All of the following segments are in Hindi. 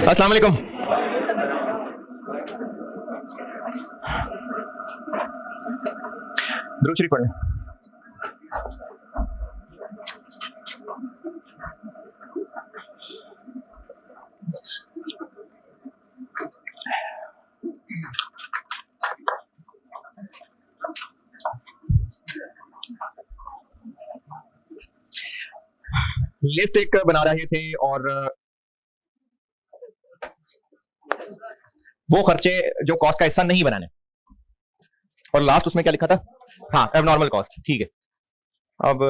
अस्सलाम वालेकुम। दुरूद शरीफ पढ़ें। लिस्ट एक बना रहे थे और वो खर्चे जो कॉस्ट का हिस्सा नहीं बनाने, और लास्ट उसमें क्या लिखा था? हाँ, एबनॉर्मल कॉस्ट। ठीक है, अब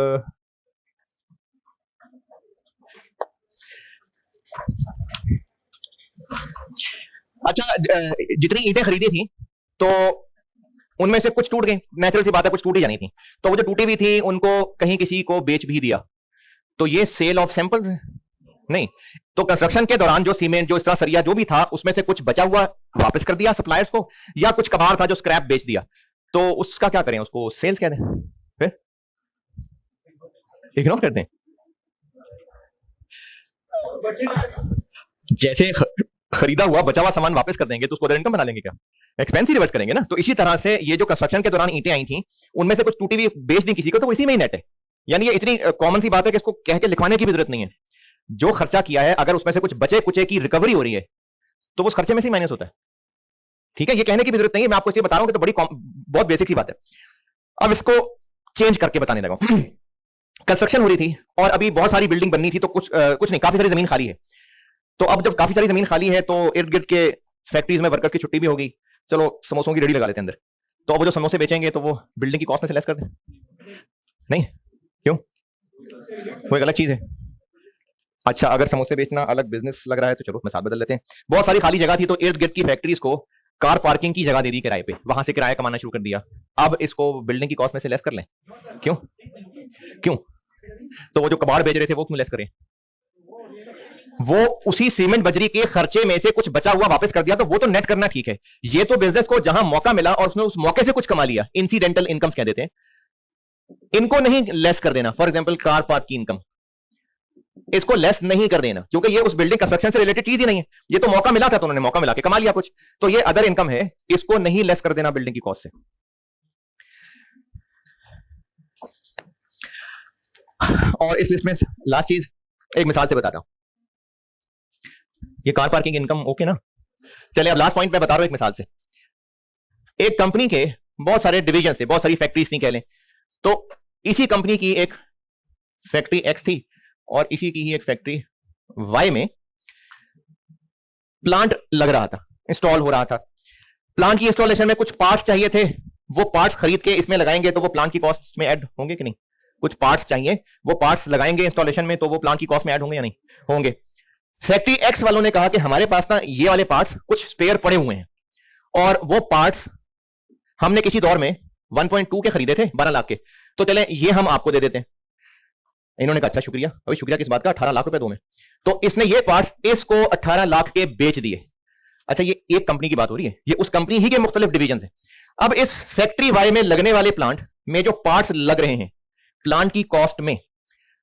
अच्छा, जितनी ईंटें खरीदी थी तो उनमें से कुछ टूट गई, नेचुरल सी बात है, कुछ टूटी जानी थी, तो वो जो टूटी हुई थी उनको कहीं किसी को बेच भी दिया, तो ये सेल ऑफ सैंपल्स है? नहीं। तो कंस्ट्रक्शन के दौरान जो सीमेंट, जो इस तरह सरिया जो भी था, उसमें से कुछ बचा हुआ वापस कर दिया सप्लायर्स को, या कुछ कबाड़ था जो स्क्रैप बेच दिया, तो उसका क्या करें? उसको सेल्स कह दें? फिर इग्नोर कर दें? जैसे खरीदा हुआ बचा हुआ सामान वापस कर देंगे तो उसको अदर इनकम बना लेंगे क्या? एक्सपेंस ही रिवर्स करेंगे ना। तो इसी तरह से ये जो कंस्ट्रक्शन के दौरान ईंटें आई थी, उनमें से कुछ टूटी हुई बेच दी किसी को, तो इसी में ही नेट है। यानी ये इतनी कॉमन सी बात है कि इसको कह के लिखवाने की भी जरूरत नहीं है। जो खर्चा किया है, अगर उसमें से कुछ बचे कुचे की रिकवरी हो रही है तो वो उस खर्चे में से माइनस होता है। ठीक है, ये कहने की भी जरूरत नहीं है, मैं आपको इसे बता रहा हूं कि तो बड़ी बहुत बेसिक सी बात है। अब इसको चेंज करके बताने लगा। कंस्ट्रक्शन हो रही थी और अभी बहुत सारी बिल्डिंग बननी थी, तो कुछ नहीं, काफी सारी जमीन खाली है। तो अब जब काफी सारी जमीन खाली है तो इर्द गिर्द के फैक्ट्रीज में वर्कर्स की छुट्टी भी होगी, चलो समोसों की रेडी लगा लेते हैं अंदर। तो अब वो जो समोसे बेचेंगे तो वो बिल्डिंग की कॉस्ट में से लेस कर दें? नहीं, क्यों? वो एक अलग चीज है। अच्छा, अगर समोसे बेचना अलग बिजनेस लग रहा है तो चलो मिसाल बदल लेते हैं। बहुत सारी खाली जगह थी तो इर्द गिर्द की फैक्ट्रीज को कार पार्किंग की जगह दे दी किराए पे, वहां से किराया कमाना शुरू कर दिया। अब इसको बिल्डिंग की कॉस्ट में से लेस कर लें? क्यों? क्यों? तो वो जो कबाड़ बेच रहे थे वो क्यों लेस करें? वो उसी सीमेंट बजरी के खर्चे में से कुछ बचा हुआ वापस कर दिया, तो वो तो नेट करना ठीक है। ये तो बिजनेस को जहां मौका मिला और उसने उस मौके से कुछ कमा लिया, इंसिडेंटल इनकम्स कह देते हैं, इनको नहीं लेस कर देना। फॉर एग्जांपल कार पार्क की इनकम, इसको लेस नहीं कर देना, क्योंकि ये उस बिल्डिंग कंस्ट्रक्शन से रिलेटेड चीज ही नहीं है। ये तो मौका मिला था तो उन्होंने मौका मिला के कमा लिया कुछ, तो ये अदर इनकम है, इसको नहीं लेस कर देना बिल्डिंग की कॉस्ट से। और इस लिस्ट में लास्ट चीज एक मिसाल से बताता हूं। ये कार पार्किंग इनकम ओके ना? चलिए अब लास्ट पॉइंट मैं बता रहा हूं एक मिसाल से। एक कंपनी के बहुत सारे डिवीजन थे, बहुत सारी फैक्ट्रीज थी कह लें, तो इसी कंपनी की एक फैक्ट्री एक्स थी और इसी की ही एक फैक्ट्री वाई में प्लांट लग रहा था, इंस्टॉल हो रहा था। प्लांट की इंस्टॉलेशन में कुछ पार्ट्स चाहिए थे, वो पार्ट्स खरीद के इसमें लगाएंगे तो वो प्लांट की कॉस्ट में ऐड होंगे कि नहीं? कुछ पार्ट्स चाहिए, वो पार्ट्स लगाएंगे इंस्टॉलेशन में तो वो प्लांट की कॉस्ट में ऐड होंगे या नहीं? होंगे। फैक्ट्री एक्स वालों ने कहा कि हमारे पास ना ये वाले पार्ट्स कुछ स्पेयर पड़े हुए हैं, और वो पार्ट्स हमने किसी दौर में 1.2 के खरीदे थे, 12 लाख के, तो चले ये हम आपको दे देते हैं। इन्होंने कहा अच्छा शुक्रिया। अभी शुक्रिया किस बात का? 18 लाख रुपए दो में। तो इसने ये पार्ट्स इसको 18 लाख के बेच दिए। अच्छा, ये एक कंपनी की बात हो रही है, ये उस कंपनी ही के मुख्तलिफ डिवीजन है। अब इस फैक्ट्री वाई में लगने वाले प्लांट में जो पार्ट्स लग रहे हैं, प्लांट की कॉस्ट में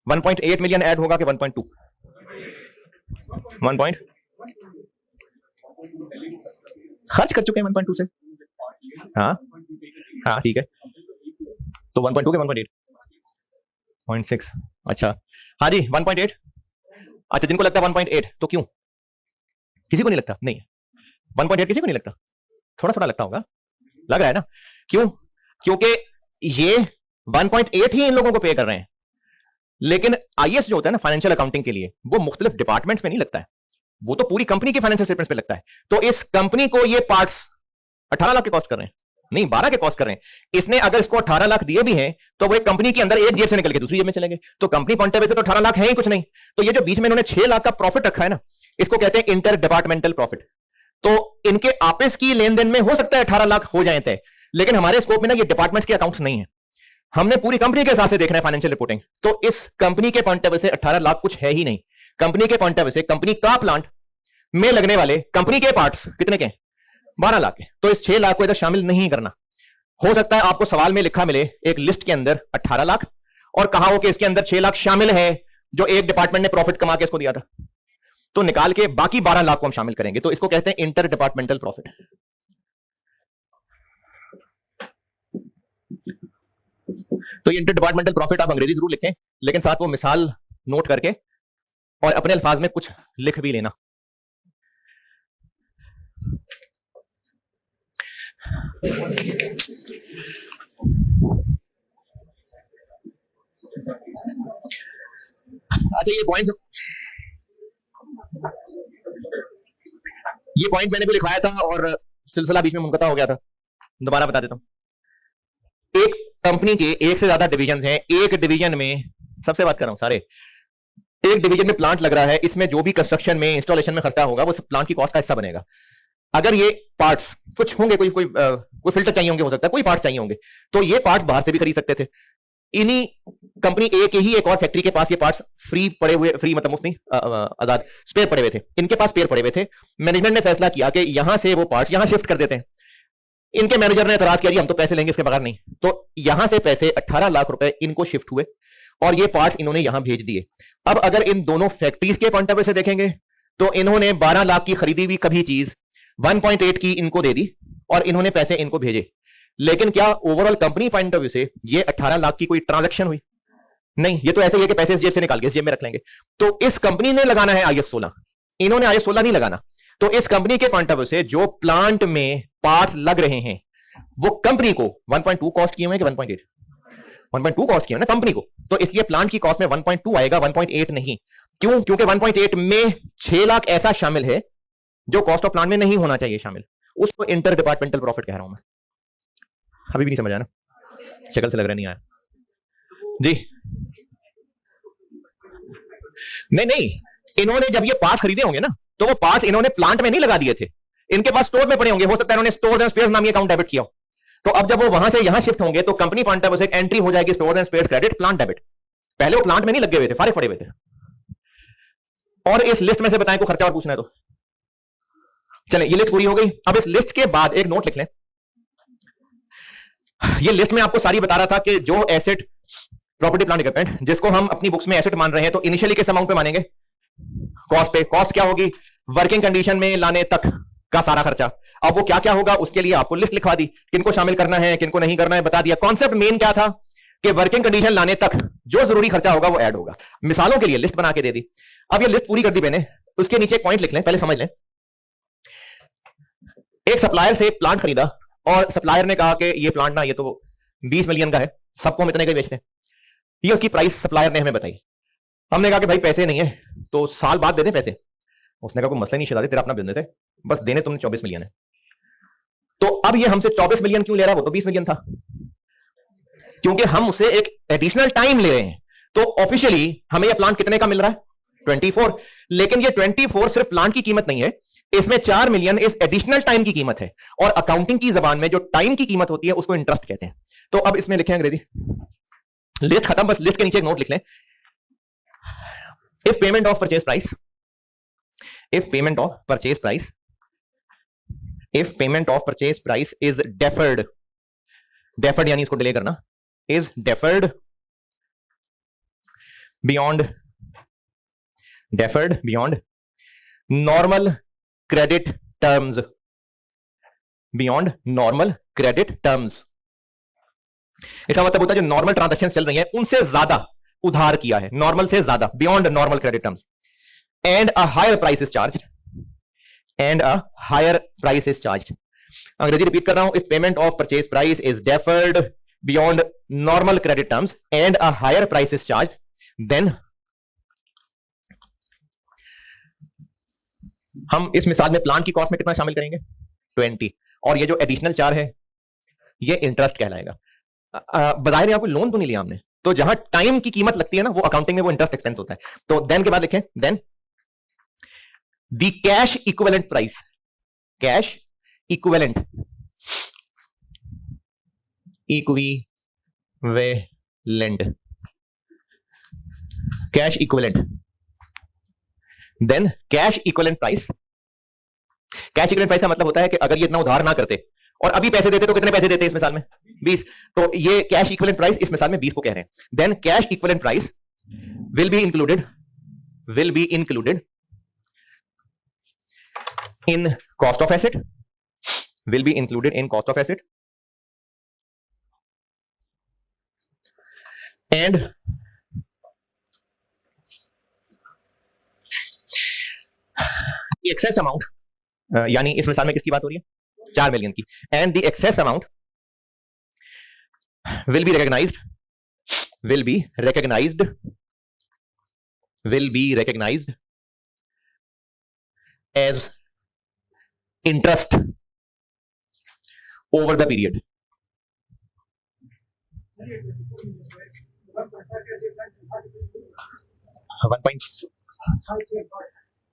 1.8 मिलियन ऐड होगा कि 1.2? 1. खर्च कर चुके हैं 1.2 से। हाँ हाँ ठीक है, तो 1.2 के 1.8? 0.6। अच्छा हाँ जी 1.8। अच्छा, जिनको लगता है 1.8 तो क्यों? किसी को नहीं लगता? नहीं, 1.8 किसी को नहीं लगता, थोड़ा थोड़ा लगता होगा, लग रहा है ना? क्यों? क्योंकि ये 1.8 ही इन लोगों को पे कर रहे हैं, लेकिन आईएस जो होता है ना फाइनेंशियल अकाउंटिंग के लिए, वो मुख्तलिफ डिपार्टमेंट्स में नहीं लगता है, वो तो पूरी कंपनी की फाइनेंशियल स्टेटमेंट्स पे लगता है। तो इस कंपनी को ये पार्ट्स 18 लाख के कॉस्ट कर रहे हैं, नहीं 12 के कॉस्ट कर रहे हैं। इसने अगर इसको 18 लाख दिए भी हैं तो वो एक कंपनी के अंदर एक जेब से निकल के दूसरी जेब में चलेंगे, तो कंपनी पॉइंट ऑफ व्यू से तो 18 लाख है ही कुछ नहीं। तो ये जो बीच में इन्होंने 6 लाख का प्रॉफिट रखा है ना, इसको कहते हैं इंटर डिपार्टमेंटल प्रॉफिट। तो इनके आपस की लेन देन में हो सकता है 18 लाख हो जाए तय, लेकिन हमारे स्कोप में ना ये डिपार्टमेंट्स के अकाउंट्स नहीं है, हमने पूरी कंपनी के हिसाब से देखना है फाइनेंशियल रिपोर्टिंग। तो इस कंपनी के पॉइंट ऑफ व्यू से 18 लाख कुछ है ही नहीं। कंपनी के पॉइंट ऑफ व्यू से कंपनी का प्लांट में लगने वाले कंपनी के पार्ट्स कितने के? 12 लाख के। तो इस 6 लाख को इधर शामिल नहीं करना। हो सकता है आपको सवाल में लिखा मिले एक लिस्ट के अंदर 18 लाख और कहा हो कि इसके अंदर 6 लाख शामिल है जो एक डिपार्टमेंट ने प्रॉफिट कमा के इसको दिया था। तो निकाल के बाकी 12 लाख को हम शामिल करेंगे, तो इसको कहते हैं इंटर डिपार्टमेंटल प्रॉफिट। तो ये इंटर डिपार्टमेंटल प्रॉफिट आप अंग्रेजी जरूर लिखें, लेकिन साथ वो मिसाल नोट करके और अपने अल्फाज में कुछ लिख भी लेना। अच्छा, ये पॉइंट मैंने भी लिखवाया था और सिलसिला बीच में मुनक़ता हो गया था, दोबारा बता देता हूं। एक कंपनी के एक से ज्यादा डिवीजन हैं, एक डिवीजन में, सबसे बात कर रहा हूं सारे, एक डिवीजन में प्लांट लग रहा है, इसमें जो भी कंस्ट्रक्शन में इंस्टॉलेशन में खर्चा होगा वो प्लांट की कॉस्ट का हिस्सा बनेगा। अगर ये पार्ट्स कुछ होंगे, कोई फिल्टर चाहिए होंगे, हो सकता है कोई पार्ट्स चाहिए होंगे, तो ये पार्ट्स बाहर से भी खरीद सकते थे। इन्हीं कंपनी ए के ही एक और फैक्ट्री के पास ये पार्ट्स फ्री पड़े हुए, फ्री मतलब मुफ्त नहीं, आजाद स्पेयर पड़े हुए थे, इनके पास स्पेयर पड़े हुए थे। मैनेजमेंट ने फैसला किया कि यहां से वो पार्ट्स यहां शिफ्ट कर देते हैं। इनके मैनेजर ने एतराज किया, जी हम तो पैसे लेंगे इसके बगैर नहीं, तो यहां से पैसे 18 लाख रुपए इनको शिफ्ट हुए और ये पार्ट्स इन्होंने यहां भेज दिए। अब अगर इन दोनों फैक्ट्रीज के पॉइंट ऑफ व्यू से देखेंगे तो इन्होंने 12 लाख की खरीदी हुई कभी चीज 1.8 की इनको दे दी और इन्होंने पैसे इनको भेजे, लेकिन क्या overall company point of view से ये 18 लाख की कोई ट्रांजैक्शन हुई? नहीं, ये तो ऐसे ही है कि पैसे इस जेब से निकाल के इस जेब में रख लेंगे। तो इस कंपनी ने लगाना है IS 16, इन्होंने IS 16 नहीं लगाना। तो इस कंपनी के पॉइंट ऑफ व्यू से जो प्लांट में पार्ट्स लग रहे हैं वो कंपनी को 1.2 कॉस्ट किए हुए कि 1.8? 1.2 कॉस्ट किया ना कंपनी को, तो इसलिए प्लांट की कॉस्ट में 1.2 आएगा, 1.8 नहीं। क्यों? क्योंकि 1.8 में 6 लाख ऐसा शामिल है जो कॉस्ट ऑफ प्लांट में नहीं होना चाहिए शामिल, उसको इंटर डिपार्टमेंटल प्रॉफिट कह रहा हूं मैं। अभी भी नहीं समझ आया ना? शक्ल से लग रहा नहीं आया जी। नहीं, इन्होंने जब ये पार्ट्स खरीदे होंगे ना, तो वो पार्ट्स इन्होंने प्लांट में नहीं लगा दिए थे, इनके पास स्टोर में पड़े होंगे, हो सकता है इन्होंने स्टोर्स एंड स्पेयर्स नामी अकाउंट डेबिट किया हो। तो अब जब वो वहां से यहां शिफ्ट होंगे तो कंपनी पॉइंट ऑफ व्यू से एक एंट्री हो जाएगी, stores and spheres credit plant debit. पहले वो प्लांट में नहीं लगे हुए थे, फारिग पड़े हुए थे। और इस लिस्ट में से बताएं को खर्चा और पूछना है तो चलें, ये लिस्ट पूरी हो गई। अब इस लिस्ट के बाद एक नोट लिख लें। ये लिस्ट में आपको सारी बता रहा था कि जो एसेट, प्रॉपर्टी प्लांट इक्विपमेंट, जिसको हम अपनी बुक्स में एसेट मान रहे हैं, तो इनिशियली किस अमाउंट पे मानेंगे? कॉस्ट पे। कॉस्ट क्या होगी? वर्किंग कंडीशन में लाने तक का सारा खर्चा। अब वो क्या क्या होगा उसके लिए आपको लिस्ट लिखवा दी, किनको शामिल करना है किनको नहीं करना है बता दिया। कॉन्सेप्ट मेन क्या था कि वर्किंग कंडीशन लाने तक जो जरूरी खर्चा होगा वो ऐड होगा। मिसालों के लिए लिस्ट बना के दे दी। अब ये लिस्ट पूरी कर दी मैंने, उसके नीचे एक पॉइंट लिख लें, पहले समझ लें। एक सप्लायर से प्लांट खरीदा और सप्लायर ने कहा कि ये प्लांट ना, ये तो 20 मिलियन का है, सबको हम इतने का बेचते हैं। ये उसकी प्राइस सप्लायर ने हमें बताई। हमने कहा कि भाई पैसे नहीं है तो साल बाद दे दें पैसे। उसने कहा कोई मसला नहीं शहजादी, तेरा अपना बिजनेस है, बस देने तुमने 24 मिलियन है। तो अब ये हमसे 24 मिलियन क्यों ले रहा है? वो तो 20 मिलियन था, क्योंकि हम उसे एक एडिशनल टाइम ले रहे हैं। तो ऑफिशियली हमें यह प्लांट कितने का मिल रहा है? 24। लेकिन ये 24 सिर्फ प्लांट की कीमत नहीं है, इसमें 4 मिलियन इस एडिशनल टाइम की कीमत है। और अकाउंटिंग की जबान में जो टाइम की कीमत होती है उसको इंटरेस्ट कहते हैं। तो अब इसमें लिखें अंग्रेजी, लिस्ट खत्म, बस लिस्ट के नीचे एक नोट लिख लें। If payment of purchase price, if payment of purchase price, if payment of purchase price is deferred, deferred यानी इसको डिले करना, is deferred beyond normal credit terms, beyond normal credit terms, इसका मतलब होता है जो नॉर्मल ट्रांजैक्शन चल रही है उनसे ज्यादा उधार किया है, नॉर्मल से ज्यादा, beyond normal credit terms, and a higher price is charged, and a higher price is charged। अंग्रेजी रिपीट कर रहा हूं, if payment of purchase price is deferred beyond normal credit terms and a higher price is charged, then हम इस मिसाल में प्लांट की कॉस्ट में कितना शामिल करेंगे? 20। और ये जो एडिशनल चार्ज है ये इंटरेस्ट कहलाएगा। बजाय यहाँ कोई लोन तो नहीं लिया हमने, तो जहां टाइम की कीमत लगती है ना वो अकाउंटिंग में वो इंटरेस्ट एक्सपेंस होता है। तो देन के बाद लिखें, then the cash equivalent price, cash equivalent cash equivalent, then cash equivalent price। Cash equivalent price का मतलब होता है कि अगर ये इतना उधार ना करते और अभी पैसे देते तो कितने पैसे देते इस मिसाल में? 20। तो ये कैश इक्विवेलेंट प्राइस इस मिसाल में 20 को कह रहे हैं। Then cash equivalent price will be included in cost of asset, will be included in cost of asset, and the excess amount, यानी इस मिसाल में किसकी बात हो रही है, 4 मिलियन की, and the excess amount will be recognized, will be recognized, will be recognized as interest over the period.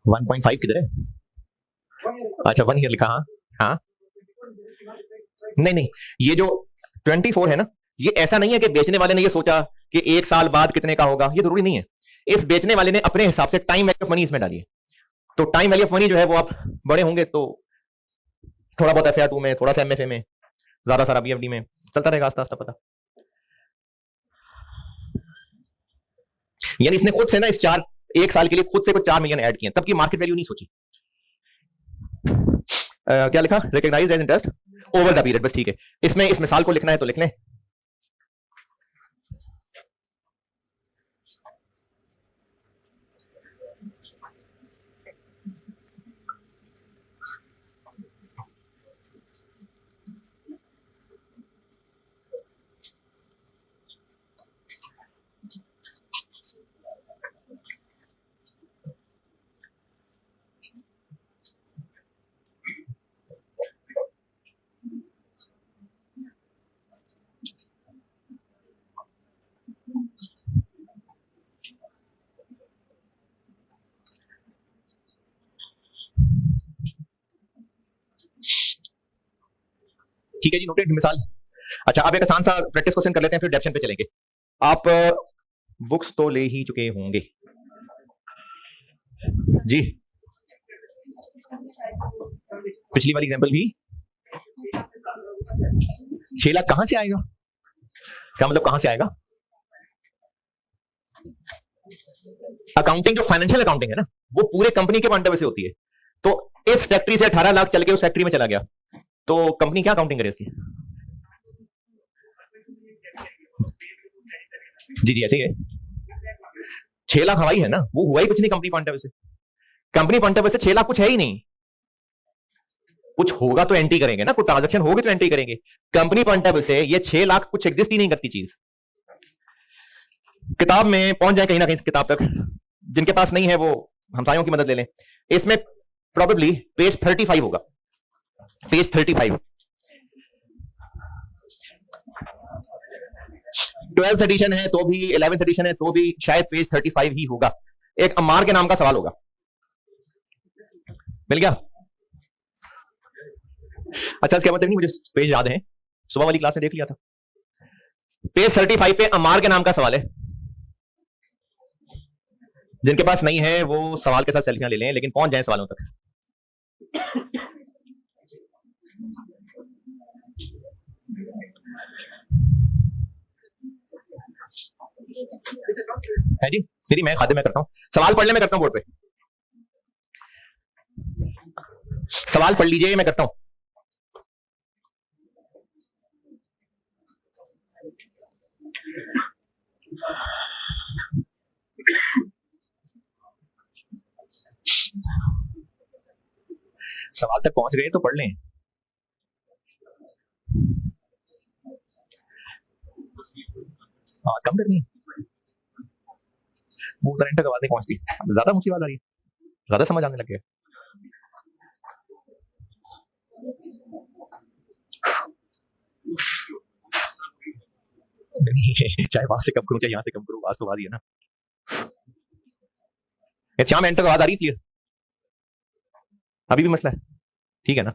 1.5 किधर है, अच्छा 1 ईयर लिखा, हाँ हाँ, नहीं नहीं, ये जो 24 है ना, ये ऐसा नहीं है कि बेचने वाले ने ये सोचा कि 1 साल बाद कितने का होगा, ये जरूरी नहीं है। इस बेचने वाले ने अपने हिसाब से टाइम वैल्यू ऑफ मनी इसमें डाली है। तो टाइम वैल्यू ऑफ मनी जो है वो आप बड़े होंगे तो थोड़ा बहुत FR2 में, थोड़ा सा MFA में, ज्यादा सारा BFD में चलता रहेगा आस्ता आस्ता पता। यानी इसने खुद से ना इस 1 साल के लिए खुद से कुछ 4 मिलियन ऐड किए, तब की मार्केट वैल्यू नहीं सोची। क्या लिखा, recognised as interest over the period, बस ठीक है। इसमें इस मिसाल को लिखना है तो लिख लें। ठीक है जी, नोटेड मिसाल। अच्छा, अब एक आसान सा प्रैक्टिस क्वेश्चन कर लेते हैं, फिर डेप्शन पे चलेंगे। आप बुक्स तो ले ही चुके होंगे जी, पिछली वाली एग्जांपल भी 6 लाख कहां से आएगा, क्या मतलब कहां से आएगा? अकाउंटिंग जो फाइनेंशियल अकाउंटिंग है ना, वो पूरे कंपनी के पॉइंट ऑफ व्यू से होती है। तो इस फैक्ट्री से 18 लाख चल के उस फैक्ट्री में चला गया, तो कंपनी क्या अकाउंटिंग करे इसकी? जी जी ऐसे ही है। 6 लाख हवाई है ना, वो हुआ ही कुछ नहीं कंपनी पॉइंट ऑफ व्यू से। कंपनी पॉइंट ऑफ व्यू से 6 लाख कुछ है ही नहीं, कुछ होगा तो एंट्री करेंगे ना, कुछ ट्रांजेक्शन होगी तो एंट्री करेंगे। कंपनी पॉइंट ऑफ व्यू से ये 6 लाख कुछ एग्जिस्ट ही नहीं करती चीज। किताब में पहुंच जाए कहीं ना कहीं किताब तक, जिनके पास नहीं है वो हमसायों की मदद ले लें। इसमें प्रोबेबली पेज 35 होगा, पेज 35, 12th एडिशन है तो भी, 11th एडिशन है तो भी शायद पेज 35 ही होगा। एक अमार के नाम का सवाल होगा, मिल गया? अच्छा इसका मतलब नहीं, मुझे पेज याद है, सुबह वाली क्लास में देख लिया था। पेज 35 पे अमार के नाम का सवाल है, जिनके पास नहीं है वो सवाल के साथ सेल्फियां ले लें, लेकिन पहुंच जाए सवालों तक। है जी, मेरी मैं खाते में करता हूं, सवाल पढ़ ले, मैं करता हूं बोर्ड पे, सवाल पढ़ लीजिए, मैं करता हूं। सवाल तक पहुंच गए तो पढ़ लें। कम करनी वो करंट तक आवाज नहीं पहुंचती, ज्यादा ऊंची आवाज आ रही है, ज्यादा समझ आने लग गया। चाहे वहां से कम करूं चाहे यहां से कम करूं, आवाज तो आवाज ही है ना। श्याम एंड तक आवाज आ रही क्लियर? अभी भी मसला है, ठीक है ना?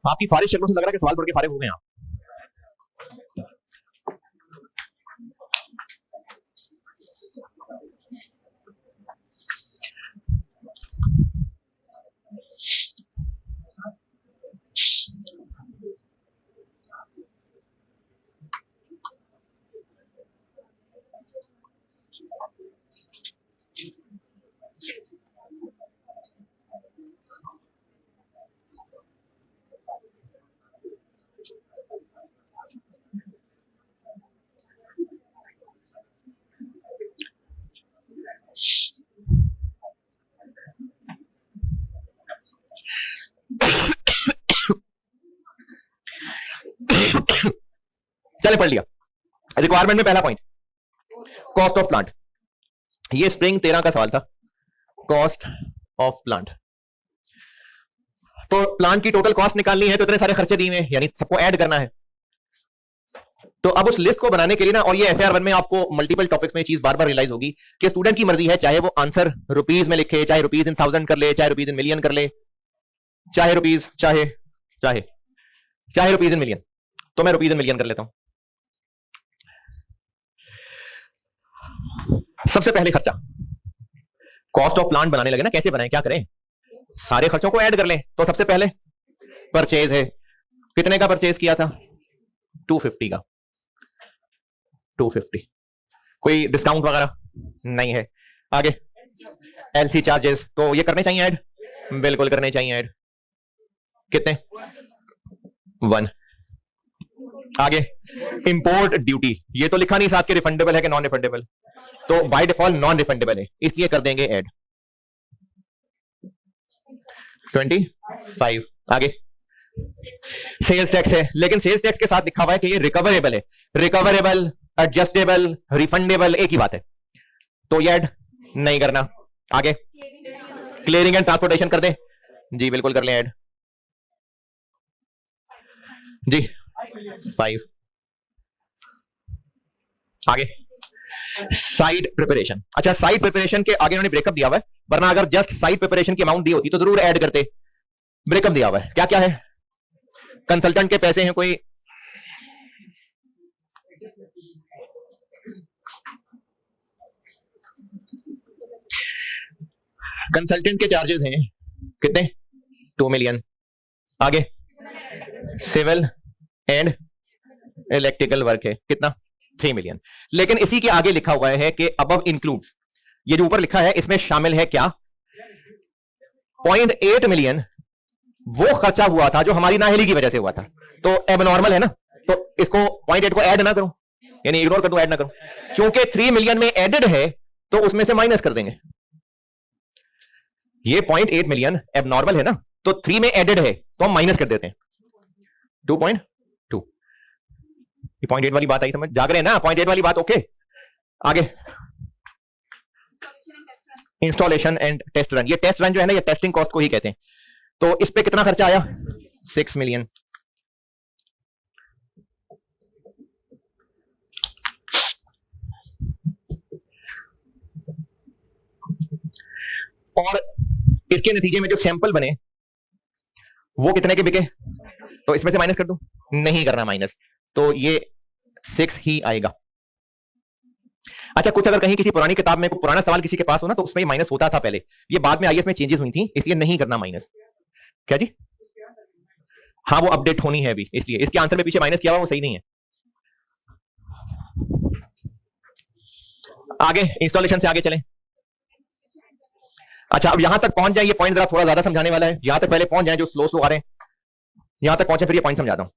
आपकी फारिग शक्लों से लग रहा है कि सवाल पढ़ के फारिग हो गए आप। चले पढ़ लिया। रिक्वायरमेंट में पहला पॉइंट कॉस्ट ऑफ प्लांट। ये स्प्रिंग 13 का सवाल था, कॉस्ट ऑफ प्लांट। तो प्लांट की टोटल कॉस्ट निकालनी है तो इतने सारे खर्चे दिए हैं, यानी सबको ऐड करना है। तो अब उस लिस्ट को बनाने के लिए ना, और ये FAR 1 में आपको मल्टीपल टॉपिक्स में चीज बार बार रियलाइज होगी कि स्टूडेंट की मर्जी है, चाहे वो आंसर रुपीज में लिखे, चाहे रुपीज इन 1000 कर ले, चाहे रुपीज इन मिलियन कर ले, चाहे रुपीज चाहे चाहे चाहे रुपीज इन मिलियन। तो मैं रुपीज इन मिलियन कर लेता हूं। सबसे पहले खर्चा, कॉस्ट ऑफ प्लांट बनाने लगे ना, कैसे बनाएं, क्या करें, सारे खर्चों को ऐड कर लें। तो सबसे पहले परचेज है, कितने का परचेज किया था, 250 का, 250। कोई डिस्काउंट वगैरह नहीं है। आगे LC चार्जेस, तो ये करने चाहिए ऐड, बिल्कुल करने चाहिए ऐड। कितने, 1। आगे इंपोर्ट ड्यूटी, ये तो लिखा नहीं साथ के रिफंडेबल है कि नॉन रिफंडेबल, तो बाय डिफॉल्ट नॉन रिफंडेबल है, इसलिए कर देंगे ऐड, 25। आगे सेल्स टैक्स है, लेकिन सेल्स टैक्स के साथ लिखा हुआ है कि ये रिकवरेबल है। रिकवरेबल, एडजस्टेबल, रिफंडेबल एक ही बात है, तो ये ऐड नहीं करना। आगे क्लियरिंग एंड ट्रांसपोर्टेशन कर दे, जी बिल्कुल कर ले ऐड, जी 5। आगे साइट प्रिपरेशन, अच्छा साइट प्रिपरेशन के आगे उन्होंने ब्रेकअप दिया हुआ है, वरना अगर जस्ट साइट प्रिपरेशन की अमाउंट दी होती तो जरूर ऐड करते। ब्रेकअप दिया हुआ है, क्या क्या है, कंसल्टेंट के पैसे हैं, कोई कंसल्टेंट के चार्जेस हैं कितने, 2 मिलियन। आगे सिविल एंड इलेक्ट्रिकल वर्क है कितना, 3 मिलियन। लेकिन इसी के आगे लिखा हुआ है कि अबव इंक्लूड्स, ये जो ऊपर लिखा है इसमें शामिल है क्या, 0.8 मिलियन वो खर्चा हुआ था जो हमारी नाहिली की वजह से हुआ था, तो एबनॉर्मल है ना, तो इसको 0.8 को ऐड ना करूं, यानी इग्नोर कर दूं, ऐड ना करूं, क्योंकि 3 मिलियन में एडेड है तो उसमें से माइनस कर देंगे। ये 0.8 मिलियन एबनॉर्मल है ना, तो 3 में एडेड है तो हम माइनस कर देते हैं 2.2। ये 0.8 वाली बात आई समझ, जाग रहे हैं ना, 0.8 वाली बात, ओके। आगे इंस्टॉलेशन एंड टेस्ट रन, ये टेस्ट रन जो है ना, ये टेस्टिंग कॉस्ट को ही कहते हैं। तो इस पे कितना खर्चा आया, 6 मिलियन। और इसके नतीजे में जो सैंपल बने वो कितने के बिके, तो इसमें से माइनस कर दूं, नहीं करना माइनस, तो ये 6 ही आएगा। अच्छा कुछ अगर कहीं किसी पुरानी किताब में पुराना सवाल किसी के पास हो ना, तो उसमें माइनस होता था पहले, ये बाद में IAS में चेंजेस हुई थी, इसलिए नहीं करना माइनस। क्या जी, हाँ वो अपडेट होनी है अभी, इसलिए इसके आंसर में पीछे माइनस किया हुआ वो सही नहीं है। आगे इंस्टॉलेशन से आगे चलें। अच्छा अब यहां तक पहुंच जाए, ये पॉइंट जरा थोड़ा ज्यादा समझाने वाला है, यहां तक पहले पहुंच जाए, जो स्लो स्लो आ रहे हैं यहां तक पहुंचे, फिर ये पॉइंट समझाता हूं।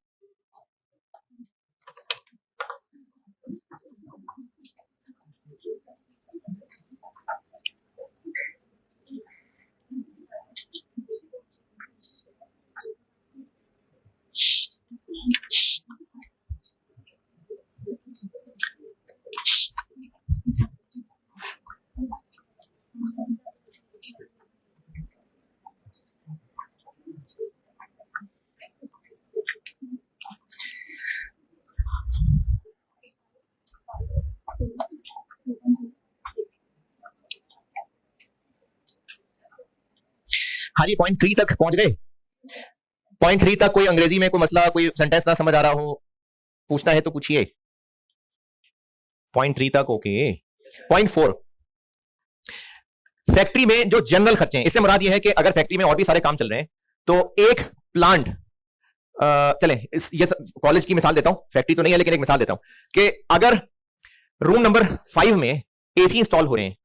हाँ जी, पॉइंट 3 तक पहुंच गए। 0.3 तक कोई अंग्रेजी में कोई मसला, कोई सेंटेंस ना समझ आ रहा हो, पूछना है तो पूछिए। 0.3 तक ओके। 0.4 फैक्ट्री में जो जनरल खर्चे हैं, इससे मुराद ये है कि अगर फैक्ट्री में और भी सारे काम चल रहे हैं तो एक प्लांट, चलें ये कॉलेज की मिसाल देता हूं, फैक्ट्री तो नहीं है लेकिन एक मिसाल देता हूं कि अगर रूम नंबर 5 में एसी इंस्टॉल हो रहे हैं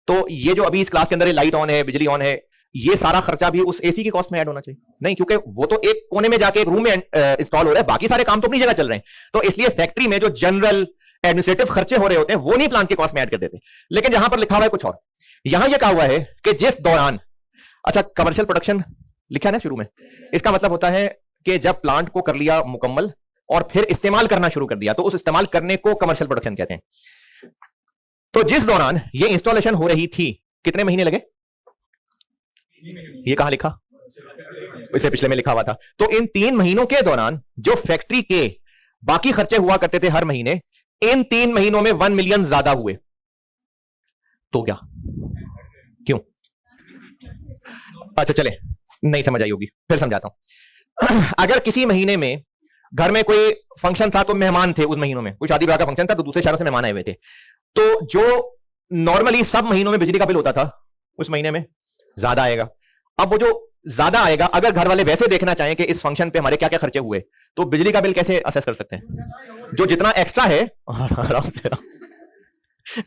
तो ये जो अभी इस क्लास के अंदर लाइट ऑन है, बिजली ऑन है, ये सारा खर्चा भी उस एसी की कॉस्ट में ऐड होना चाहिए? नहीं, क्योंकि वो तो एक कोने में जाके एक रूम में इंस्टॉल हो रहा है, बाकी सारे काम तो अपनी जगह चल रहे हैं। तो इसलिए फैक्ट्री में जो जनरल एडमिनिस्ट्रेटिव खर्चे हो रहे होते हैं वो नहीं प्लांट की कॉस्ट में ऐड कर देते। लेकिन यहां पर लिखा हुआ है कुछ और। यहां यह कहा हुआ है कि जिस दौरान, अच्छा कमर्शियल प्रोडक्शन लिखा है ना शुरू में, इसका मतलब होता है कि जब प्लांट को कर लिया मुकम्मल और फिर इस्तेमाल करना शुरू कर दिया तो उस इस्तेमाल करने को कमर्शियल प्रोडक्शन कहते हैं। तो जिस दौरान ये इंस्टॉलेशन हो रही थी, कितने महीने लगे? ये कहां लिखा? इससे पिछले में लिखा हुआ था। तो इन 3 महीनों के दौरान जो फैक्ट्री के बाकी खर्चे हुआ करते थे हर महीने, इन 3 महीनों में 1 मिलियन ज्यादा हुए। तो क्या, क्यों? अच्छा चले, नहीं समझ आई होगी, फिर समझाता हूं। अगर किसी महीने में घर में कोई फंक्शन था तो मेहमान थे, उस महीनों में कोई शादी ब्याह का फंक्शन था तो दूसरे शहरों से मेहमान आए हुए थे, तो जो नॉर्मली सब महीनों में बिजली का बिल होता था उस महीने में ज्यादा आएगा। अब वो जो ज्यादा आएगा, अगर घर वाले वैसे देखना चाहें कि इस फंक्शन पे हमारे क्या क्या खर्चे हुए, तो बिजली का बिल कैसे असेस कर सकते हैं? जो जितना एक्स्ट्रा है, आराम से,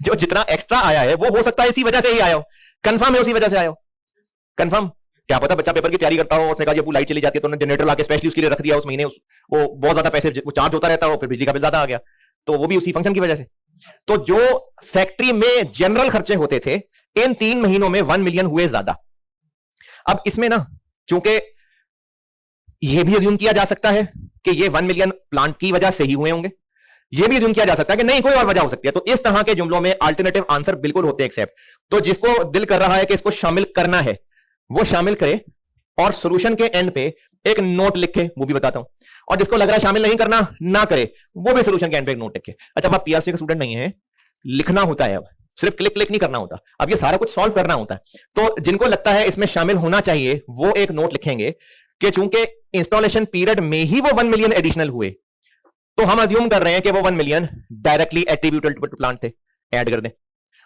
जो जितना एक्स्ट्रा आया है वो हो सकता है इसी वजह से ही आया हो, कंफर्म है उसी वजह से आया हो, कंफर्म। क्या पता बच्चा पेपर की तैयारी करता हो, उसने कहा ये लाइट चली जाती है तो उन्होंने जनरेटर लाके स्पेशली उसके लिए रख दिया उस महीने, वो बहुत ज्यादा पैसे वो चार्ज होता रहता हो, फिर बिजली का बिल ज्यादा आ गया, तो वो भी उसी फंक्शन की वजह से। तो जो फैक्ट्री में जनरल खर्चे होते थे इन 3 महीनों में 1 मिलियन हुए ज्यादा। अब इसमें ना, चूंकि यह भी अज्यूम किया जा सकता है कि ये 1 मिलियन प्लांट की वजह से ही हुए होंगे, यह भी अज्यूम किया जा सकता है कि नहीं कोई और वजह हो सकती है। तो इस तरह के जुमलों में अल्टरनेटिव आंसर बिल्कुल होते हैं एक्सेप्ट। तो जिसको दिल कर रहा है कि इसको शामिल करना है वो शामिल करे और सॉल्यूशन के एंड पे एक नोट लिखे, वो भी बताता हूं। और जिसको लग रहा है शामिल नहीं करना ना करे, वो भी सॉल्यूशन के एंड पे एक नोट लिखे। अच्छा, अब आप पीआरसी का स्टूडेंट नहीं है, लिखना होता है, अब सिर्फ क्लिक क्लिक नहीं करना होता, अब ये सारा कुछ सॉल्व करना होता है। तो जिनको लगता है इसमें शामिल होना चाहिए वो एक नोट लिखेंगे कि चूंकि इंस्टॉलेशन पीरियड में ही वो 1 मिलियन एडिशनल हुए, तो हम अज्यूम कर रहे हैं कि वो 1 million directly attributed to plant थे, ऐड कर दें।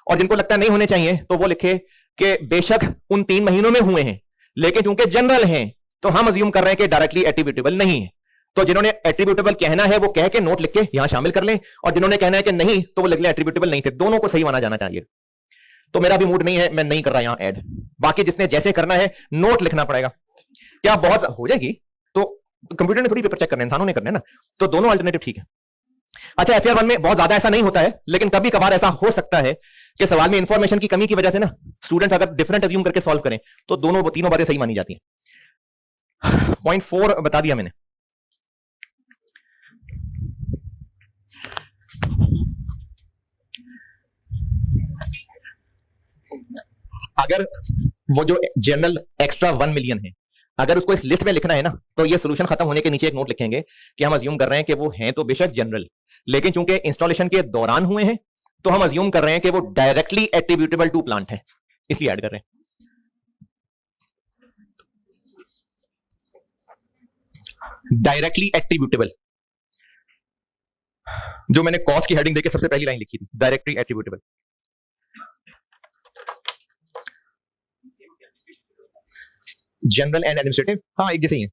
और जिनको लगता नहीं होने चाहिए तो वो लिखे कि बेशक उन 3 महीनों में हुए हैं लेकिन क्योंकि जनरल हैं तो हम अज्यूम कर रहे हैं कि डायरेक्टली एट्रीब्यूटेबल नहीं है। तो जिन्होंने एट्रीब्यूटेबल कहना है वो कह के नोट लिख के यहां शामिल कर लें, और जिन्होंने कहना है कि नहीं तो वो लिख लें एट्रीब्यूटेबल नहीं थे। दोनों को सही माना जाना चाहिए। तो मेरा भी मूड नहीं है, मैं नहीं कर रहा यहां ऐड। बाकी जिसने जैसे करना है नोट लिखना पड़ेगा। क्या बहुत हो जाएगी? तो कंप्यूटर ने थोड़ी पेपर चेक करने, इंसानों ने करने ना, तो दोनों अल्टरनेटिव ठीक है। अच्छा, एफआर 1 में बहुत ज्यादा ऐसा नहीं होता है लेकिन कभी कभार ऐसा हो सकता है कि सवाल में इंफॉर्मेशन की कमी की वजह से ना स्टूडेंट्स अगर डिफरेंट अज्यूम करके सॉल्व करें तो दोनों तीनों बातें सही मानी जाती हैं। 0.4 बता दिया मैंने। अगर वो जो जनरल एक्स्ट्रा 1 मिलियन है, अगर उसको इस लिस्ट में लिखना है ना, तो ये सॉल्यूशन खत्म होने के नीचे एक नोट लिखेंगे कि हम अज्यूम कर रहे हैं कि वो हैं तो बेशक जनरल, लेकिन चूंकि इंस्टॉलेशन के दौरान हुए हैं तो हम अज्यूम कर रहे हैं कि वो डायरेक्टली एट्रीब्यूटेबल टू प्लांट है, इसलिए ऐड कर रहे हैं। डायरेक्टली एट्रीब्यूटेबल, जो मैंने कॉस्ट की हेडिंग देके सबसे पहली लाइन लिखी थी, directly attributable. General and administrative, हाँ एक जैसे ही है।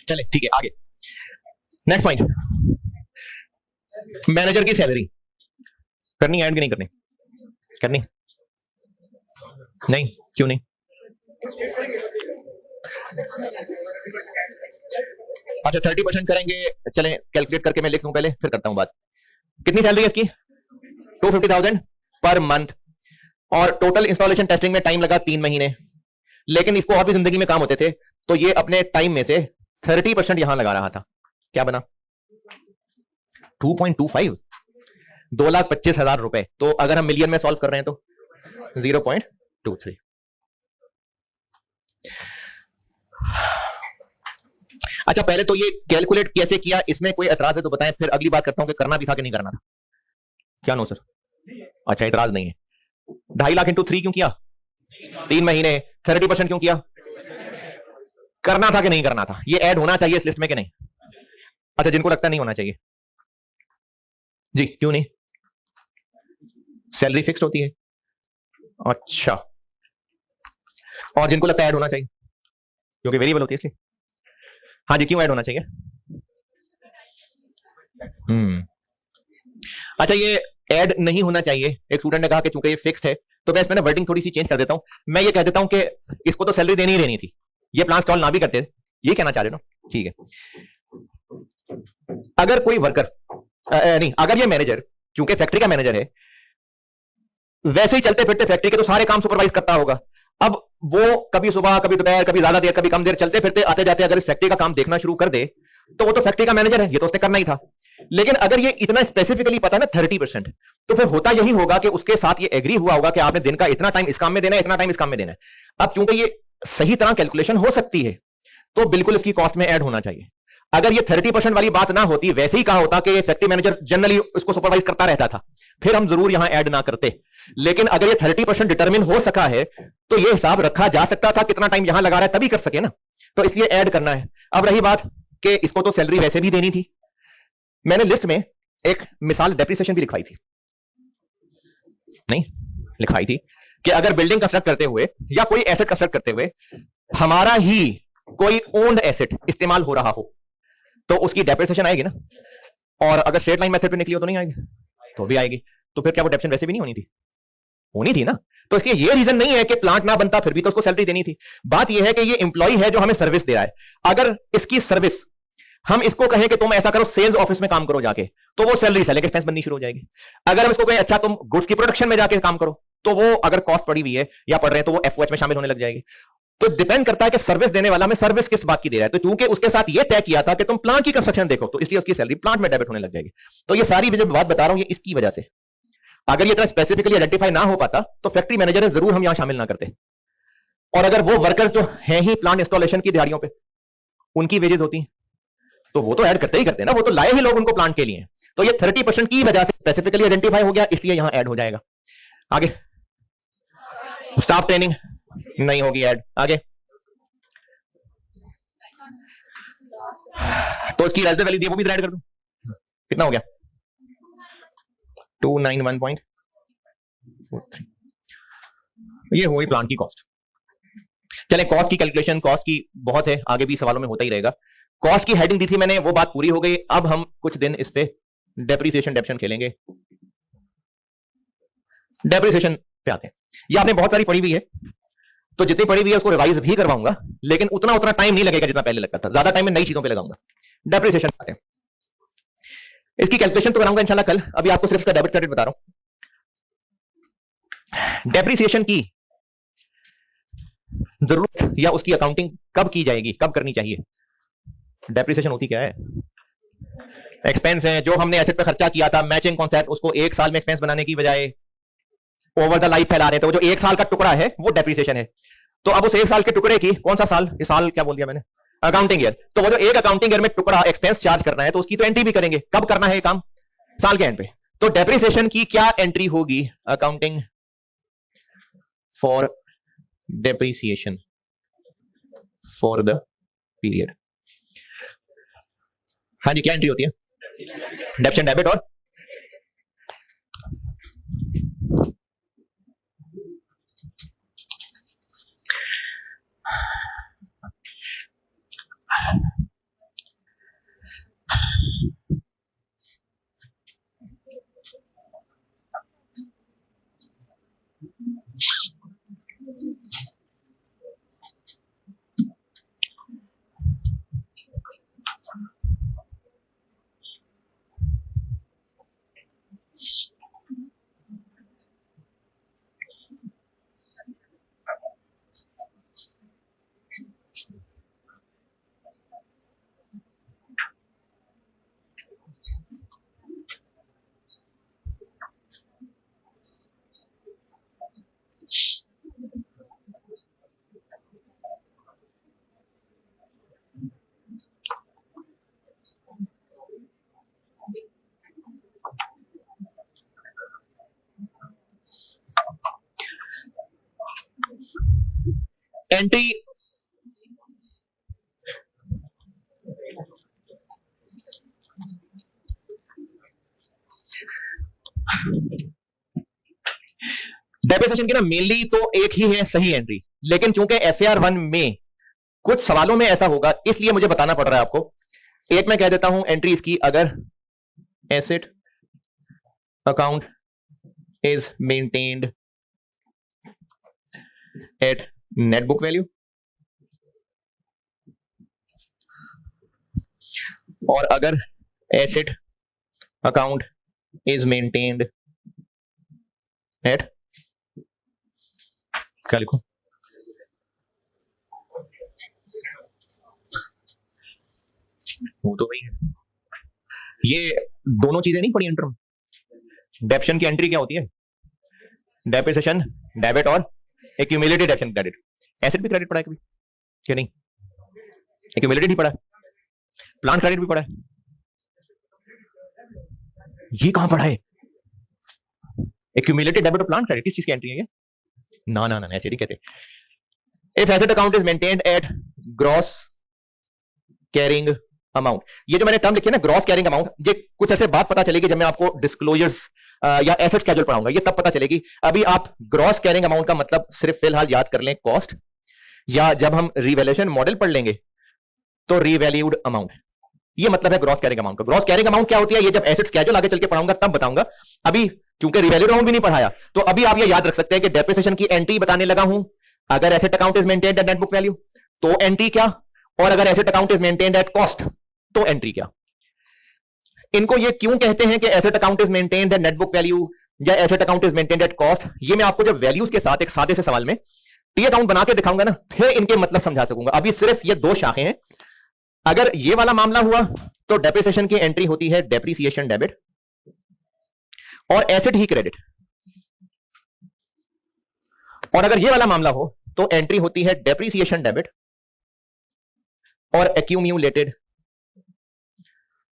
चले ठीक है, आगे नेक्स्ट पॉइंट। मैनेजर की सैलरी करनी ऐड कि नहीं करनी? करनी नहीं, क्यों नहीं? अच्छा 30% करेंगे, चलें कैलकुलेट करके मैं लिख दूं पहले फिर करता हूं बात। कितनी सैलरी है इसकी? 250,000 पर मंथ, और टोटल इंस्टॉलेशन टेस्टिंग में टाइम लगा 3 महीने, लेकिन इसको और भी जिंदगी में काम होते थे, तो ये अपने टाइम में से 30% यहां लगा रहा था। क्या बना? 2.25, 2,25,000 रुपए। तो अगर हम मिलियन में सॉल्व कर रहे हैं तो 0.23। अच्छा, पहले तो ये कैलकुलेट कैसे किया, इसमें कोई एतराज है तो बताएं, फिर अगली बात करता हूं कि करना भी था कि नहीं करना था। क्या नो सर? अच्छा, एतराज नहीं है। 2.5 लाख इंटू 3 क्यों किया? 3 महीने। 30% क्यों किया? करना था कि नहीं करना था? ये ऐड होना चाहिए इस लिस्ट में कि नहीं? अच्छा, जिनको लगता नहीं होना चाहिए जी, क्यों नहीं? सैलरी फिक्स्ड होती है। अच्छा, और जिनको लगता है ऐड होना चाहिए क्योंकि वेरिएबल होती है इसलिए? हाँ जी, क्यों ऐड होना चाहिए? अच्छा, ये ऐड नहीं होना चाहिए। एक स्टूडेंट ने कहा कि चूंकि ये फिक्स्ड है, तो मैं इसमें वर्डिंग थोड़ी सी चेंज कर देता हूं। मैं ये कह देता हूं कि इसको तो सैलरी देनी ही देनी थी, ये प्लान स्टॉल ना भी करते, ये कहना चाह रहे हो ना? ठीक है। अगर कोई वर्कर नहीं, अगर ये मैनेजर, चूंकि फैक्ट्री का मैनेजर है, वैसे ही चलते फिरते फैक्ट्री के तो सारे काम सुपरवाइज करता होगा। अब वो कभी सुबह, कभी दोपहर, कभी ज्यादा देर, कभी कम देर, चलते फिरते आते जाते अगर इस फैक्ट्री का काम देखना शुरू कर दे, तो वो तो फैक्ट्री का मैनेजर है, ये तो उसने करना ही था। लेकिन अगर ये इतना स्पेसिफिकली पता ना 30%, तो फिर होता यही होगा कि उसके साथ ये एग्री हुआ होगा कि आपने दिन का इतना टाइम इस काम में देना है, इतना टाइम इस काम में देना है। अब चूंकि ये सही तरह कैलकुलेशन हो सकती है, तो बिल्कुल इसकी कॉस्ट में ऐड होना चाहिए। अगर ये 30% वाली बात ना होती, वैसे ही कहा होता कि ये फैक्ट्री मैनेजर जनरली उसको सुपरवाइज करता रहता था, फिर हम जरूर यहां ऐड ना करते। लेकिन अगर ये 30% डिटरमिन हो सका है, तो ये हिसाब रखा जा सकता था कितना टाइम यहां लगा रहा है, तभी कर सके ना, तो इसलिए ऐड करना है। अब रही बात कि इसको तो सैलरी वैसे भी देनी थी, मैंने लिस्ट में एक मिसाल डेप्रिसिएशन भी लिखवाई थी, नहीं लिखवाई थी, कि अगर बिल्डिंग कंस्ट्रक्ट करते हुए या कोई एसेट कंस्ट्रक्ट करते हुए हमारा ही कोई ओन्ड एसेट इस्तेमाल हो रहा हो, तो उसकी डेप्रिसिएशन आएगी ना। और अगर स्ट्रेट लाइन मेथड पे निकली हो तो नहीं आएगी? तो भी आएगी। तो फिर क्या वो डेप्रिसिएशन वैसे भी नहीं होनी थी? होनी थी ना। तो इसलिए ये रीजन नहीं है कि प्लांट ना बनता फिर भी तो उसको सैलरी देनी थी। बात यह है कि ये एम्प्लॉय है जो हमें सर्विस दे रहा है, अगर इसकी सर्विस हम इसको कहें कि तुम ऐसा करो, सेल्स ऑफिस में काम करो जाके, तो वो सैलरी सेलिंग एक्सपेंस बननी शुरू हो जाएगी। अगर हम इसको कहें अच्छा तुम गुड्स की प्रोडक्शन में जाके काम करो, तो वो अगर कॉस्ट पड़ी हुई है या पड़ रहे हैं, तो वो एफओएच में शामिल होने लग जाएगी। तो डिपेंड करता है कि सर्विस देने वाला में सर्विस किस बात की दे रहा है। तो क्योंकि उसके साथ ये तय किया था कि तुम प्लांट की कंस्ट्रक्शन देखो, तो इसलिए उसकी सैलरी प्लांट में डेबिट होने लग जाएगी। तो ये सारी जो बात बता रहा हूं ये इसकी वजह से। अगर ये इतना स्पेसिफिकली आइडेंटिफाई ना हो पाता, तो फैक्ट्री मैनेजर जरूर हम यहां शामिल ना करते। और अगर वो वर्कर्स जो हैं ही प्लांट इंस्टॉलेशन की दिहाड़ियों पे, उनकी वेजेस होती, तो वो तो ऐड करते ही करते ना, वो तो लाए ही लोग उनको प्लांट के लिए। तो ये 30% की वजह से स्पेसिफिकली आइडेंटिफाई हो गया, इसलिए यहां ऐड हो जाएगा। आगे स्टाफ ट्रेनिंग नहीं होगी ऐड। आगे तो इसकी रेजल्ट वैल्यू दी वो भी ऐड कर दूं, कितना हो गया? 291.43। ये हुई प्लांट की कॉस्ट। चले कॉस्ट की कैलकुलेशन, कॉस्ट की बहुत है, आगे भी सवालों में होता ही रहेगा। कॉस्ट की हेडिंग दी थी मैंने, वो बात पूरी हो गई। अब हम कुछ दिन इस पे डेप्रिसिएशन डेप्शन खेलेंगे। डेप्रिसिएशन पे आते हैं। ये आपने बहुत सारी पढ़ी हुई है, तो जितनी पढ़ी हुई है उसको रिवाइज भी करवाऊंगा, लेकिन उतना उतना टाइम नहीं लगेगा जितना पहले लगता था। ज्यादा टाइम में नई चीजों पे लगाऊंगा। डेप्रिसिएशन आते हैं। इसकी कैलकुलेशन तो कराऊंगा इंशाल्लाह कल, अभी आपको सिर्फ इसका डेबिट क्रेडिट बता रहा हूं। डेप्रिसिएशन की जरूरत या उसकी अकाउंटिंग कब की जाएगी, कब करनी चाहिए? डेप्रिसिएशन होती क्या है? एक्सपेंस है जो हमने एसेट पे खर्चा किया था, मैचिंग कॉन्सेप्ट, उसको एक साल में एक्सपेंस बनाने की बजाय ओवर द लाइफ फैला रहे थे। वो जो एक साल का टुकड़ा है वो डेप्रिसिएशन है। तो अब उस एक साल के टुकड़े की, कौन सा साल, इस साल क्या बोल दिया मैंने, अकाउंटिंग ईयर, तो वो जो एक अकाउंटिंग ईयर में टुकड़ा एक्सपेंस चार्ज करना है, तो उसकी तो एंट्री भी करेंगे। कब करना है ये काम? साल के एंड पे। तो डेप्रिसिएशन की क्या एंट्री होगी? Accounting for depreciation for the period. हाँ जी, क्या एंट्री होती है? डेप्शन डेबिट और एंट्री डेप्रिसिएशन की ना मेनली तो एक ही है सही एंट्री, लेकिन चूंकि FAR1 में कुछ सवालों में ऐसा होगा इसलिए मुझे बताना पड़ रहा है आपको। एक मैं कह देता हूं एंट्री इसकी, अगर asset account is maintained at net book value, और अगर asset account is maintained eight, क्या लिखूं, वो तो वही है, ये दोनों चीजें नहीं पढ़ी इंटर में। डेप्शन की एंट्री क्या होती है, डेप्रिसिएशन डेबिट और एक्यूमुलेटेड डेप्शन क्रेडिट। एसेट भी क्रेडिट पढ़ा है कभी कि नहीं, एक्यूमुलेटेड ही पढ़ा है, प्लांट क्रेडिट भी पढ़ा है, ये कहां पढ़ा है एक्यूमुलेटेड डेबिट और प्लांट क्रेडिट, किस चीज की एंट्री है ये? ना ना ना ऐसे नहीं कहते। If asset account is maintained eight gross carrying amount, ये जो मैंने टर्म लिखी है ना ग्रॉस कैरिंग अमाउंट, ये कुछ ऐसे बात पता चलेगी जब मैं आपको डिस्क्लोजर्स या एसेट स्केड्यूल पढ़ाऊंगा, ये तब पता चलेगी। अभी आप ग्रॉस कैरिंग अमाउंट का मतलब सिर्फ फिलहाल याद कर लें कॉस्ट, या जब हम रिवैल्यूएशन मॉडल पढ़ लेंगे तो रिवैल्यूड अमाउंट, ये मतलब है ग्रॉस कैरिंग अमाउंट का। ग्रॉस कैरिंग अमाउंट क्या होती है ये जब एसेट स्केड्यूल आगे चल के पढ़ाऊंगा तब बताऊंगा। अभी चूंकि रिवैल्यूड अमाउंट भी नहीं पढ़ाया तो अभी आप ये याद रख सकते हैं कि डेप्रिसिएशन की एंट्री बताने लगा हूं, अगर asset account is maintained at net book value तो एंट्री क्या, और अगर asset account is maintained at cost तो एंट्री क्या। इनको ये क्यों कहते हैं कि asset account is maintained at net book value या asset account is maintained at cost, ये मैं आपको जब वैल्यूज के साथ एक सादे से सवाल में टी अकाउंट बना के दिखाऊंगा ना फिर इनके मतलब समझा सकूंगा। अभी सिर्फ ये दो शाखें हैं। अगर ये वाला मामला हुआ तो डेप्रिसिएशन की एंट्री होती है डेप्रिसिएशन डेबिट और एसेट ही क्रेडिट, और अगर ये वाला मामला हो तो एंट्री होती है डेप्रिसिएशन डेबिट और एक्यूम्युलेटेड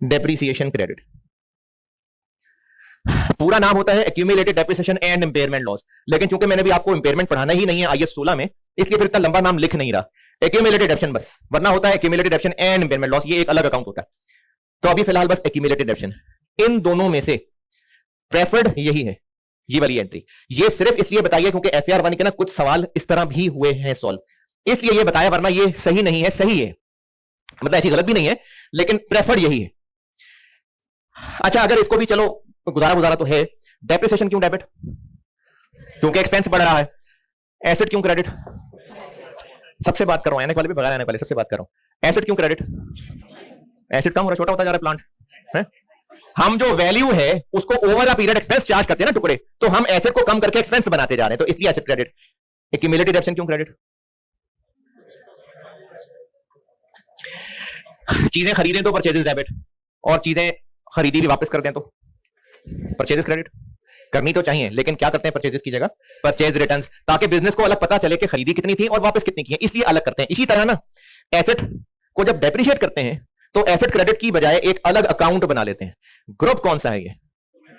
डेप्रिसिएशन क्रेडिट। पूरा नाम होता है accumulated depreciation and impairment loss, लेकिन चूंकि मैंने भी आपको इंपेयरमेंट पढ़ाना ही नहीं है IAS 16 में, इसलिए फिर इतना लंबा नाम लिख नहीं रहा, एक्यूमुलेटेड डेप्शन बस, वरना होता है एक्यूमुलेटेड डेप्शन एंड इंपेयरमेंट लॉस, ये एक अलग अकाउंट होता है। तो अभी फिलहाल बस एक्यूमुलेटेड डेप्शन, इन दोनों में से प्रेफर्ड यही है, ये वाली एंट्री। ये सिर्फ इसलिए बताइए क्योंकि FAR1 के ना कुछ सवाल इस तरह भी हुए हैं सॉल्व, इसलिए ये बताया, वरना ये सही नहीं है, सही है मतलब ऐसी गलत भी नहीं है, लेकिन प्रेफर्ड यही है। अच्छा अगर इसको भी चलो गुजारा तो है, डेप्रिसिएशन क्यों डेबिट, क्योंकि एक्सपेंस बढ़ रहा है, एसेट क्यों क्रेडिट, सबसे बात कर रहा हूं, आने वाले भी बगैर आने वाले सबसे बात कर रहा हूं, एसेट क्यों क्रेडिट, एसेट कम हो रहा है, छोटा होता जा रहा है प्लांट है, हम जो वैल्यू है उसको over a period expense charge करते हैं ना टुकड़े, तो हम एसेट को कम करके एक्सपेंस बनाते जा रहे हैं, तो इसलिए एसेट क्रेडिट। एक्यूमुलेटेड डेप्शन क्यों क्रेडिट, चीजें खरीदें तो परचेजेस डेबिट, और चीजें खरीदी भी वापस कर दें तो परचेजेस क्रेडिट। करनी तो चाहिए लेकिन क्या करते हैं परचेजेस की जगह परचेज रिटर्न्स, ताकि बिजनेस को अलग पता चले कि खरीदी कितनी थी और वापस कितनी की है, इसलिए अलग करते हैं। इसी तरह ना एसेट को जब डेप्रिशिएट करते हैं तो एसेट क्रेडिट की बजाय एक अलग अकाउंट बना लेते हैं। ग्रुप कौन सा है ये,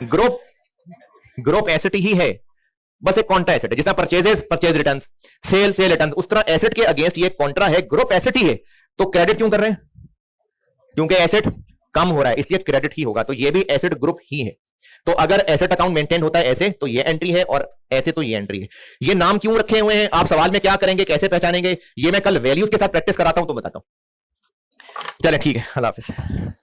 ग्रुप एसेट ही है, बस एक कॉन्ट्रा एसेट है, जितना purchases purchase returns, sale returns, उस तरह एसेट के अगेंस्ट ये कॉन्ट्रा है, ग्रुप एसेट ही है। तो क्रेडिट क्यों कर रहे हैं, क्योंकि एसेट कम हो रहा है इसलिए क्रेडिट ही होगा, तो ये भी एसेट ग्रुप ही है। तो अगर एसेट अकाउंट मेंटेन होता है ऐसे तो ये एंट्री है, और ऐसे तो ये एंट्री है। ये नाम क्यों रखे हुए हैं, आप सवाल में क्या करेंगे, कैसे पहचानेंगे, ये मैं कल वैल्यूज के साथ प्रैक्टिस कराता हूं तो बताता हूं। चले ठीक है, अल्लाह हाफिज।